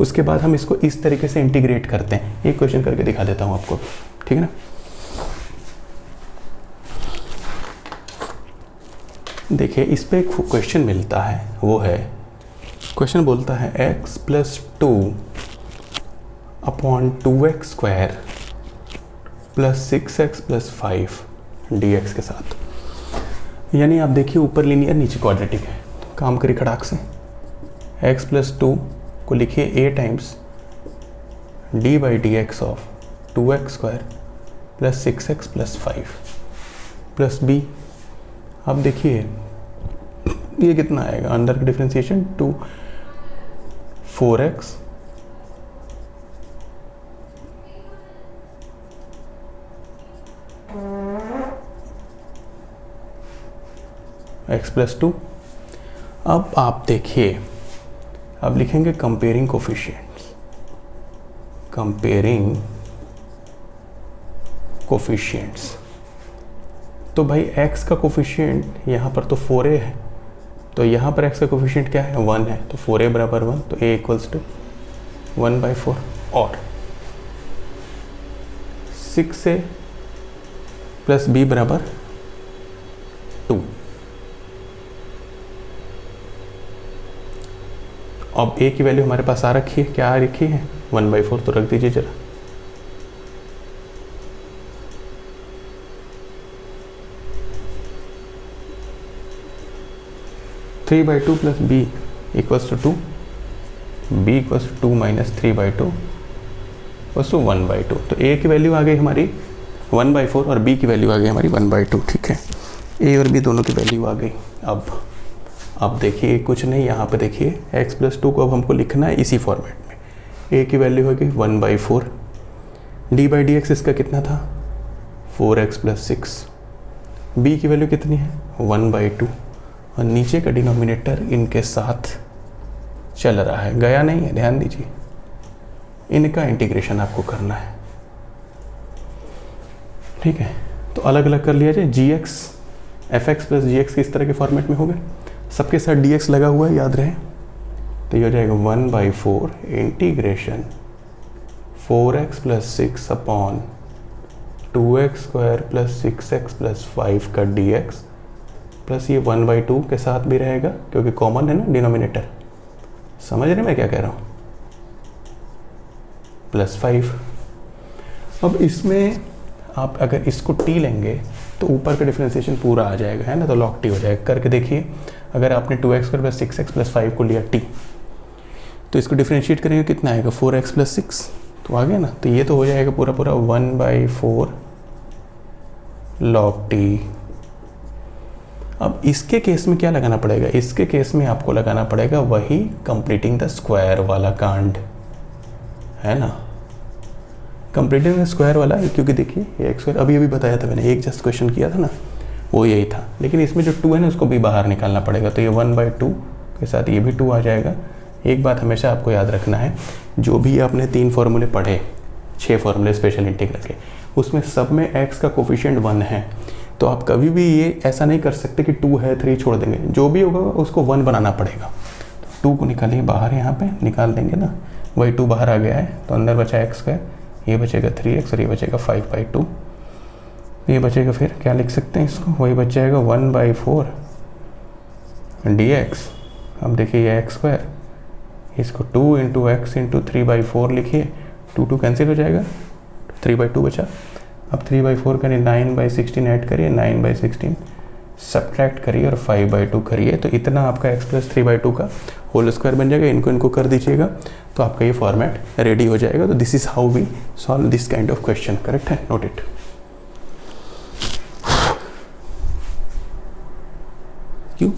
Speaker 1: उसके बाद हम इसको इस तरीके से इंटीग्रेट करते हैं। एक क्वेश्चन करके दिखा देता हूँ आपको, ठीक है ना। देखिए इस पे एक क्वेश्चन मिलता है, वो है क्वेश्चन बोलता है x + 2 upon 2x² + 6x + 5 dx के साथ। यानी आप देखिए ऊपर लीनियर नीचे क्वाड्रेटिक है, काम करिए खड़ाक से। x + 2 को लिखिए a times d/dx of 2x² + 6x + 5 plus b। अब देखिए ये कितना आएगा, अंदर का डिफरेंशिएशन 2 4x x + 2। अब आप देखिए, अब लिखेंगे कंपेयरिंग कोफिशिएंट्स। तो भाई x का कोफिशिएंट यहाँ पर तो 4a है, तो यहाँ पर x का कोफिशिएंट क्या है, 1 है, तो 4a बराबर 1, तो a = 1/4 और 6a + b बराबर 2 अब ए की वैल्यू हमारे पास आ रखी है, क्या आ रखी है 1/4, तो रख दीजिए जरा। Three by two plus B equals to 2, B equals to 2 minus 3/2 equals to 1/2। तो ए की वैल्यू आ गई हमारी 1/4 और बी की वैल्यू आ गई हमारी 1/2। ठीक है, ए और बी दोनों की वैल्यू आ गई। अब देखिए कुछ नहीं, यहाँ पे देखिए x+2 को अब हमको लिखना है इसी फॉर्मेट में। a की वैल्यू होगी 1/4, d/dx इसका कितना था 4x + 6, b की वैल्यू कितनी है 1/2 और नीचे का डिनोमिनेटर इनके साथ चल रहा है, गया नहीं है, ध्यान दीजिए। इनका इंटीग्रेशन आपको करना है। ठीक है, तो अलग अलग कर लिया जाए। gx fx + gx किस तरह के फॉर्मेट में हो गए, सबके साथ dx लगा हुआ है, याद रहे। तो ये हो जाएगा 1/4 integration 4x + 6 upon 2x² + 6x + 5 का dx प्लस ये 1/2 के साथ भी रहेगा क्योंकि कॉमन है ना डिनोमिनेटर। समझ रहे मैं क्या कह रहा हूँ, +5। अब इसमें आप अगर इसको t लेंगे तो ऊपर का डिफरेंशिएशन पूरा आ जाएगा, है ना, तो log t हो जाएगा। करके देखिए, अगर आपने 2x² + 6x + 5 को लिया t, तो इसको डिफरेंशिएट करेंगे कितना आएगा 4x + 6, तो आ गया ना। तो ये तो हो जाएगा पूरा पूरा 1/4 log t। अब इसके केस में क्या लगाना पड़ेगा, इसके केस में आपको लगाना पड़ेगा वही कंप्लीटिंग द स्क्वायर वाला कांड, है ना, कंप्लीटिंग द स्क्वायर वाला। क्योंकि देखिए ये x² अभी बताया था मैंने, एक जस्ट क्वेश्चन किया था ना, वो यही था। लेकिन इसमें जो 2 है ना उसको भी बाहर निकालना पड़ेगा, तो ये 1/2 के साथ ये भी 2 आ जाएगा। एक बात हमेशा आपको याद रखना है, जो भी आपने 3 फॉर्मूले पढ़े, 6 फॉर्मूले स्पेशल इंटीग्रल के, उसमें सब में x का कोफिशिएंट 1 है। तो आप कभी भी ये ऐसा नहीं कर सकते कि 2 है 3 छोड़ देंगे, जो भी होगा उसको 1 बनाना पड़ेगा। तो 2 को निकालिए बाहर, यहाँ पे निकाल देंगे ना, वही 2 बाहर आ गया है, तो अंदर बचा x², ये बचेगा 3x और ये बचेगा 5/2। ये बचेगा, फिर क्या लिख सकते हैं इसको, वही बच जाएगा 1/4 dx। अब देखिए ये x², इसको 2 × x × 3/4 लिखिए, 2 कैंसिल हो जाएगा, 3/2 बचा। अब 3/4 करिए, 9/16 ऐड करिए, 9/16 सब्ट्रैक्ट करिए और 5/2 करिए, तो इतना आपका x + 3/2 का होल स्क्वायर बन जाएगा। इनको कर दीजिएगा तो आपका ये फॉर्मेट रेडी हो जाएगा। तो this is how we solve this kind of question, correct है, नोट इट। क्यों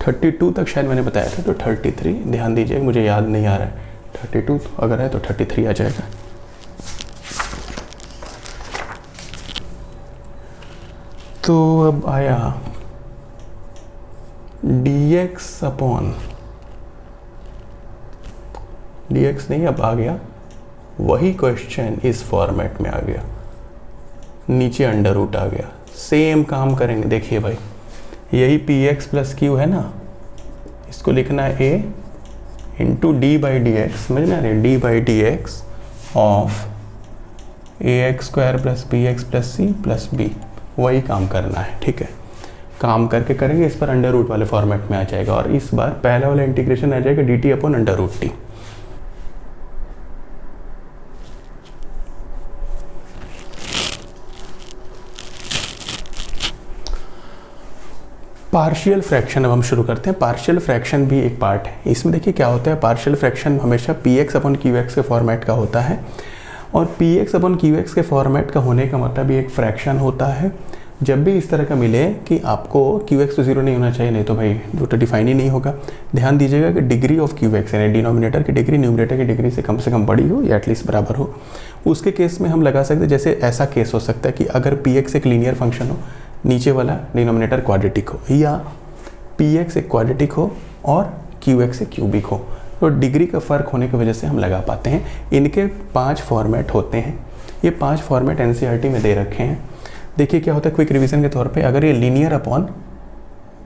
Speaker 1: 32 तक शायद मैंने बताया था, तो 33 ध्यान दीजिए, मुझे याद नहीं आ रहा है, 32 अगर है तो 33 आ जाएगा। तो अब आया dx अपॉन dx नहीं, अब आ गया वही क्वेश्चन इस फॉर्मेट में आ गया, नीचे अंडर रूट आ गया। सेम काम करेंगे, देखिए भाई, यही px + q है ना, इसको लिखना है a × d/dx, समझ में आ रही है, d/dx of ax² + bx + c + b, वही काम करना है। ठीक है, काम करके करेंगे, इस पर अंडर रूट वाले फॉर्मेट में आ जाएगा और इस बार पहला वाला इंटीग्रेशन आ जाएगा dt upon √t। Partial fraction अब हम शुरू करते हैं। पार्शियल फ्रैक्शन भी एक पार्ट है, इसमें देखिए क्या होता है, पार्शियल फ्रैक्शन हमेशा px अपॉन qx के फॉर्मेट का होता है और px अपॉन qx के फॉर्मेट का होने का मतलब ये एक फ्रैक्शन होता है। जब भी इस तरह का मिले कि आपको qx तो 0 नहीं होना चाहिए, नहीं तो भाई वो तो डिफाइन ही नहीं होगा। ध्यान दीजिएगा कि डिग्री ऑफ qx यानी डिनोमिनेटर की डिग्री न्यूमरेटर की डिग्री से कम बड़ी हो या एटलीस्ट बराबर हो। उसके केस में हम लगा सकते हैं, जैसे ऐसा केस हो सकता है कि अगर px एक लीनियर फंक्शन हो, नीचे वाला डिनोमिनेटर क्वाड्रेटिक हो, या px एक क्वाड्रेटिक हो और qx एक क्यूबिक हो, तो डिग्री का फ़र्क होने की वजह से हम लगा पाते हैं। इनके 5 फॉर्मेट होते हैं, ये 5 फॉर्मेट एनसीईआरटी में दे रखे हैं। देखिए क्या होता है, क्विक रिवीजन के तौर पे, अगर ये लीनियर अपॉन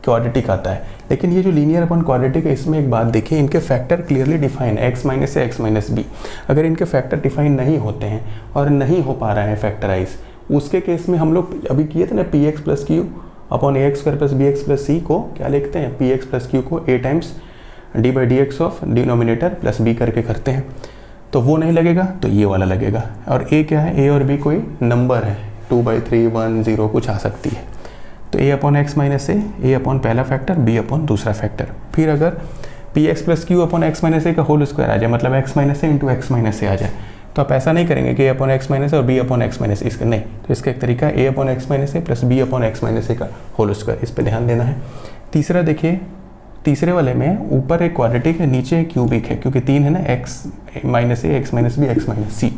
Speaker 1: क्वाड्रेटिक आता है, लेकिन ये जो लीनियर अपॉन क्वाड्रेटिक है, इसमें एक बात देखिए, इनके फैक्टर क्लियरली डिफाइन है, x माइनस ए, x माइनस बी। अगर इनके फैक्टर डिफाइन नहीं होते हैं और नहीं हो पा रहा है फैक्टराइज, उसके केस में हम लोग अभी किए थे ना, px + q upon ax² + bx + c को क्या लिखते हैं, px + q को a times D by D x of denominator plus B करके करते हैं, तो वो नहीं लगेगा तो ये वाला लगेगा। और ए क्या है, ए और बी कोई नंबर है, 2/3 1 0 कुछ आ सकती है। तो a upon x minus a upon पहला फैक्टर, बी अपॉन दूसरा फैक्टर। फिर अगर p x plus q upon x minus a का होल स्क्वायर आ जाए, मतलब x minus a into x minus a आ जाए, तो आप ऐसा नहीं करेंगे कि a upon x minus a और b upon x minus a, इसका नहीं। तो इसका एक तरीका a upon x minus a plus B upon x minus a का होल स्क्वायर, इस पर ध्यान देना है। तीसरा देखिए, तीसरे वाले में ऊपर एक क्वाड्रेटिक है, नीचे एक क्यूबिक है, क्योंकि 3 है ना, x minus a x minus b x minus c,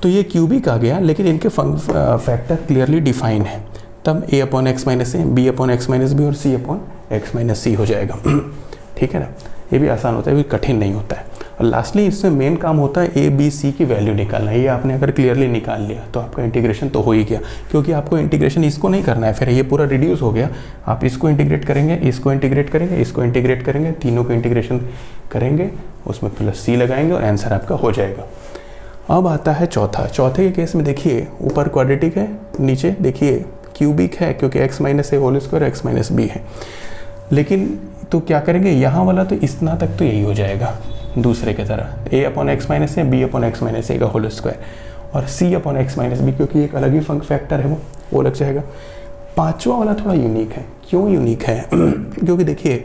Speaker 1: तो ये क्यूबिक आ गया, लेकिन इनके फैक्टर क्लियरली डिफाइन है। तब a upon x minus a, b upon x minus b और c upon x minus c हो जाएगा। ठीक है ना, ये भी आसान होता है, कोई कठिन नहीं होता है। और लास्टली इसमें मेन काम होता है ए बी सी की वैल्यू निकालना। ये आपने अगर क्लियरली निकाल लिया तो आपका इंटीग्रेशन तो हो ही गया, क्योंकि आपको इंटीग्रेशन इसको नहीं करना है, फिर ये पूरा रिड्यूस हो गया। आप इसको इंटीग्रेट करेंगे, इसको इंटीग्रेट करेंगे, इसको इंटीग्रेट करेंगे, तीनों को इंटीग्रेशन करेंगे, उसमें प्लस सी लगाएंगे और आंसर आपका हो जाएगा। अब आता है चौथा। चौथे के केस में देखिए, ऊपर क्वाड्रेटिक है, नीचे देखिए क्यूबिक है, क्योंकि x minus a whole square x minus b है। लेकिन तो क्या करेंगे, यहाँ वाला तो इतना तक तो यही हो जाएगा दूसरे की तरह, a upon x minus a b upon x minus a का होल स्क्वायर, और c upon x minus b, क्योंकि एक अलग ही फैक्टर है वो लग जाएगा। पांचवा वाला थोड़ा यूनिक है। क्यों यूनिक है? क्योंकि देखिए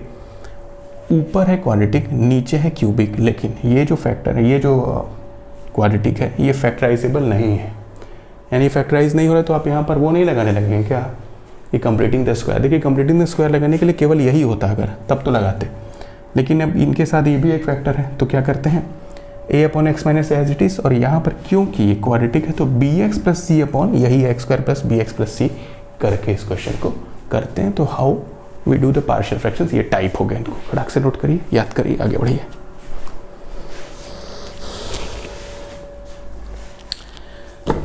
Speaker 1: ऊपर है क्वाड्रेटिक, नीचे है क्यूबिक, लेकिन ये जो फैक्टर है, ये जो क्वाड्रेटिक है, ये फैक्टराइजेबल नहीं है, यानी फैक्टराइज नहीं हो रहा है, तो आप यहाँ पर वो नहीं लगाने लगेंगे क्या, ये कंप्लीटिंग द स्क्वायर। देखिए कंप्लीटिंग द स्क्वायर लगाने के लिए केवल यही होता अगर, तब तो लगाते, लेकिन अब इनके साथ ये भी एक फैक्टर है, तो क्या करते हैं, a upon x minus as it is, और यहाँ पर क्योंकि ये क्वाड्रेटिक है तो b x plus c upon यही x square plus b x plus c करके इस क्वेश्चन को करते हैं। तो how we do the partial fractions, ये टाइप हो गए, इनको फटाक से नोट करिए, याद करिए, आगे बढ़िए।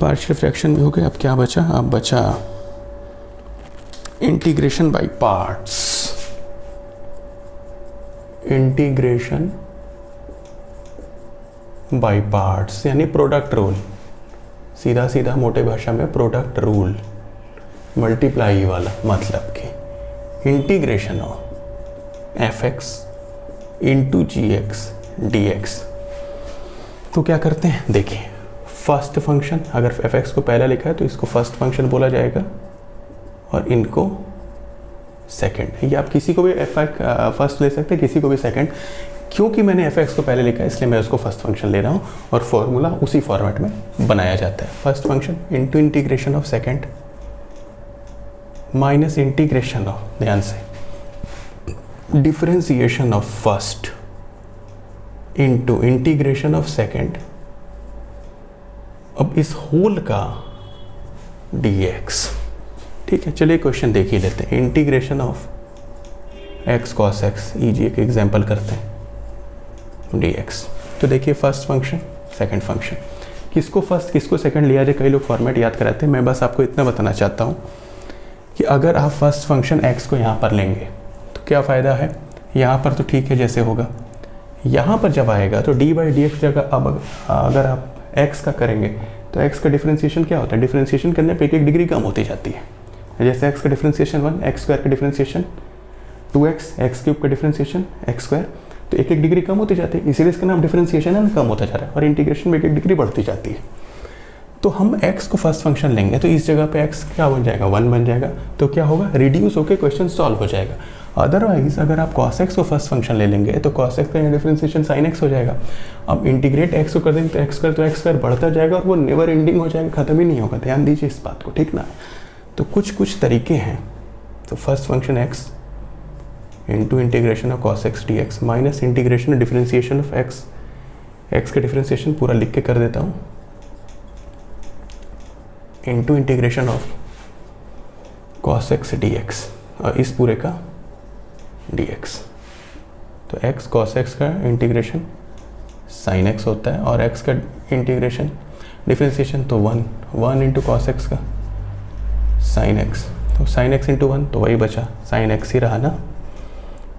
Speaker 1: पार्शियल फ्रैक्शन भी हो गए। अब क्या बचा, अब बचा integration by parts. Integration by parts यानी प्रोडक्ट रूल, सीधा सीधा मोटे भाषा में प्रोडक्ट रूल, मल्टीप्लाई वाला, मतलब कि integration of F X into G X D x. तो क्या करते हैं, देखिए फर्स्ट फंक्शन, अगर एफ एक्स को पहला लिखा है तो इसको फर्स्ट फंक्शन बोला जाएगा और इनको सेकंड। ये आप किसी को भी एफ एक्स फर्स्ट ले सकते हैं, किसी को भी सेकंड। क्योंकि मैंने एफ एक्स को पहले लिखा है इसलिए मैं उसको फर्स्ट फंक्शन ले रहा हूँ, और फॉर्मूला उसी फॉर्मेट में बनाया जाता है। First function into integration of second minus integration of, ध्यान से, differentiation of first into integration of second. अब इस होल का dx, ठीक है। चलिए क्वेश्चन देख ही लेते हैं। Integration of x cos x, easy एक एग्जांपल करते हैं, dx। तो देखिए फर्स्ट फंक्शन सेकंड फंक्शन, किसको फर्स्ट किसको सेकंड लिया जाए, कई लोग फॉर्मेट याद कराते हैं। मैं बस आपको इतना बताना चाहता हूँ कि अगर आप फर्स्ट फंक्शन x को यहाँ पर लेंगे तो क्या फ़ायदा है, यहाँ पर तो ठीक है जैसे होगा, यहाँ पर जब आएगा तो डी बाई डी एक्स जगह अब अगर आप x का करेंगे तो x का डिफरेंशिएशन क्या होता है, डिफरेंशिएशन करने पे एक एक डिग्री कम होती जाती है। जैसे x का डिफरेंशिएशन 1, एक्स स्क्वायर का डिफरेंशिएशन 2x, एक्स क्यूब का डिफरेंशिएशन एक्स स्क्वायर, तो एक एक डिग्री कम होती जाती है, इसीलिए इसका नाम डिफरेंशिएशन है ना, कम होता जा रहा है, और इंटीग्रेशन में एक एक डिग्री बढ़ती जाती है। तो हम x को फर्स्ट फंक्शन लेंगे तो इस जगह पे x क्या बन जाएगा, 1 बन जाएगा, तो क्या होगा, रिड्यूस होकर क्वेश्चन सॉल्व हो जाएगा। अदरवाइज अगर आप cos x को फर्स्ट फंक्शन ले लेंगे तो cos x का डिफरेंशिएशन sin x हो जाएगा। अब इंटीग्रेट x को कर देंगे तो x स्क्वायर बढ़ता जाएगा और वो नेवर एंडिंग हो जाएगा, खत्म ही नहीं होगा। ध्यान दीजिए इस बात को, ठीक ना। तो कुछ तरीके हैं। तो first function x into integration of cos x dx minus integration differentiation of x का डिफरेंशिएशन पूरा लिख के कर देता हूँ, into integration of cos x dx और इस पूरे का dx। तो x cos x का इंटीग्रेशन sin x होता है और x का इंटीग्रेशन डिफरेंशिएशन तो 1 इंटू cos x का sin x, तो sin x इंटू 1 तो वही बचा, sin x ही रहा ना।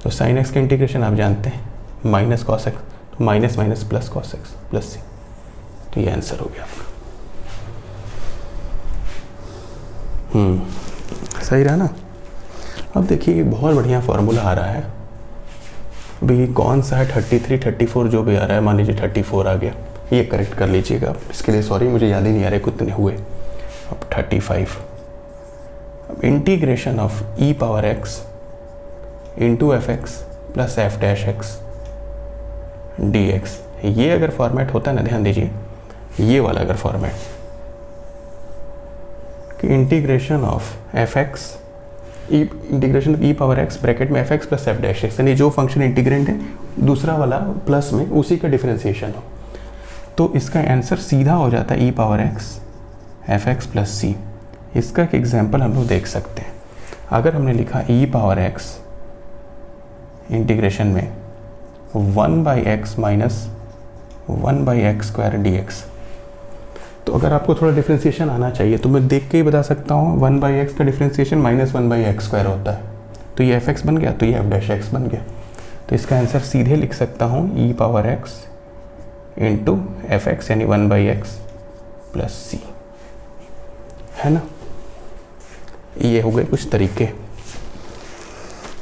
Speaker 1: तो sin x का इंटीग्रेशन आप जानते हैं माइनस cos x, तो minus minus plus cos x plus c, तो ये आंसर हो गया आपका। सही रहा ना। अब देखिए बहुत बढ़िया फॉर्मूला आ रहा है, भाई कौन सा है 33, 34 जो भी आ रहा है, मान लीजिए 34 आ गया, ये करेक्ट कर लीजिएगा आप। इसके लिए सॉरी मुझे याद ही नहीं आ रहा कितने हुए। अब 35, अब integration of e power x into f x plus f dash x D x, ये अगर फॉर्मेट होता है ना, ध्यान दीजिए ये वाला अगर फॉर्मेट कि integration of F x integration of e power x bracket में f x plus f dash x, यानी जो फंक्शन इंटीग्रेंट है दूसरा वाला प्लस में उसी का डिफरेंशिएशन हो, तो इसका आंसर सीधा हो जाता है e power x f x plus c. इसका एक एग्जाम्पल हम लोग देख सकते हैं। अगर हमने लिखा ई पावर एक्स इंटीग्रेशन में 1/x minus 1/x square d x, तो अगर आपको थोड़ा डिफ्रेंशिएशन आना चाहिए तो मैं देख के ही बता सकता हूँ 1/x का डिफ्रेंशिएशन माइनस 1/x स्क्वायर होता है, तो ये एफ एक्स बन गया, तो ये एफ डैश एक्स बन गया। तो इसका आंसर सीधे लिख सकता हूँ e power x into f x यानी 1/x प्लस सी, है ना। ये हो गए कुछ तरीके,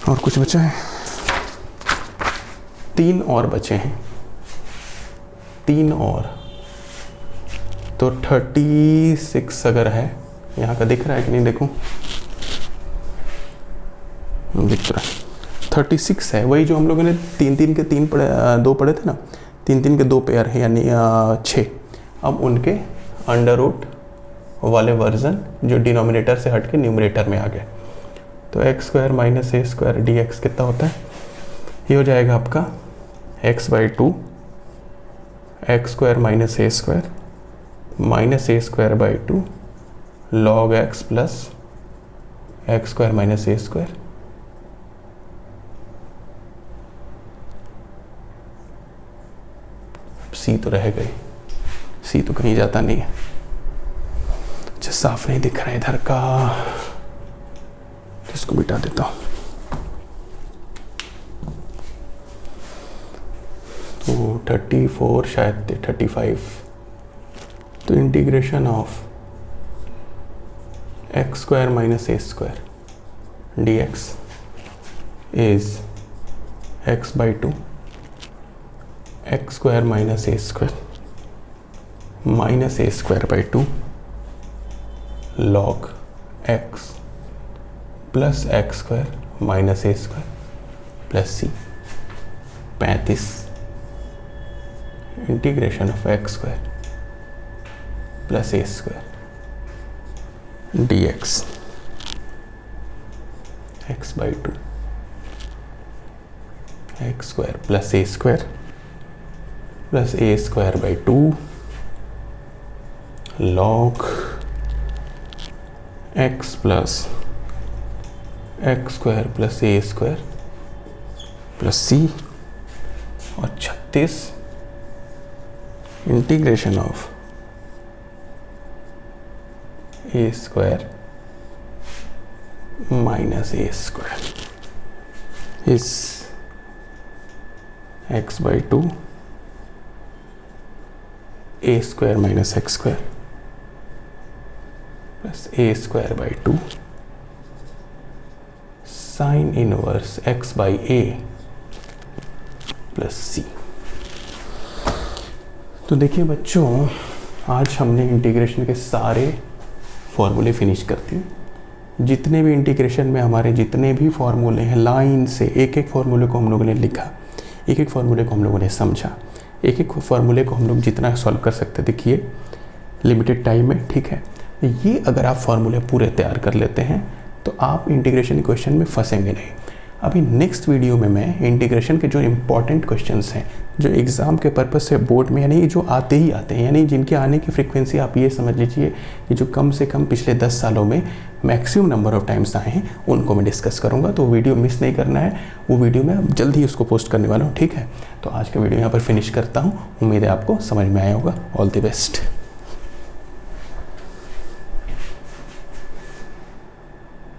Speaker 1: और कुछ बचा है, 3 और बचे हैं, 3 और। तो 36 अगर है, यहाँ का दिख रहा है कि नहीं, देखो दिख रहा है 36 है, वही जो हम लोगों ने 3 के 3 पढ़े, 2 पढ़े थे ना, 3 के 2 पेयर है यानी 6। अब उनके अंडर रूट वाले वर्जन जो डिनोमिनेटर से हट के न्यूमरेटर में आ गए, तो x square minus a square d x कितना होता है, ये हो जाएगा आपका x/2 x square minus a square minus a square by 2 log x plus x square minus a square. C तो रह गई, सी तो कहीं जाता नहीं है। अच्छा साफ नहीं दिख रहा है इधर का, इसको मिटा देता हूँ। तो 34 शायद 35, तो integration of x square minus a square d x is x/2 x square minus a square minus a square by 2 log x plus x square minus a square plus c. 35 integration of x square plus a square d x x/2 x square plus a square plus a square by 2 log x plus x square plus a square plus c. और 36 integration of A square minus a square is x/2 a square minus x square plus a square by 2 sine inverse x by a plus c. तो देखिए बच्चों, आज हमने integration के सारे फॉर्मूले finish कर दिए। जितने भी इंटीग्रेशन में हमारे जितने भी फॉर्मूले हैं, लाइन से एक एक फॉर्मूले को हम लोगों ने लिखा, एक एक फॉर्मूले को हम लोगों ने समझा, एक एक फॉर्मूले को हम लोग जितना सॉल्व कर सकते देखिए लिमिटेड टाइम में, ठीक है। ये अगर आप फॉर्मूले पूरे तैयार कर लेते हैं तो आप इंटीग्रेशन क्वेश्चन में फंसेंगे नहीं। अभी नेक्स्ट वीडियो में मैं इंटीग्रेशन के जो इम्पॉर्टेंट क्वेश्चंस हैं, जो एग्ज़ाम के पर्पज़ से बोर्ड में यानी जो आते ही आते हैं, यानी जिनके आने की फ्रीक्वेंसी आप ये समझ लीजिए कि जो कम से कम पिछले 10 सालों में मैक्सिमम नंबर ऑफ टाइम्स आए हैं, उनको मैं डिस्कस करूँगा। तो वीडियो मिस नहीं करना है, वो वीडियो मैं अब जल्द ही उसको पोस्ट करने वाला हूँ, ठीक है। तो आज का वीडियो यहाँ पर फिनिश करता हूँ। उम्मीद है आपको समझ में आया होगा। All the best.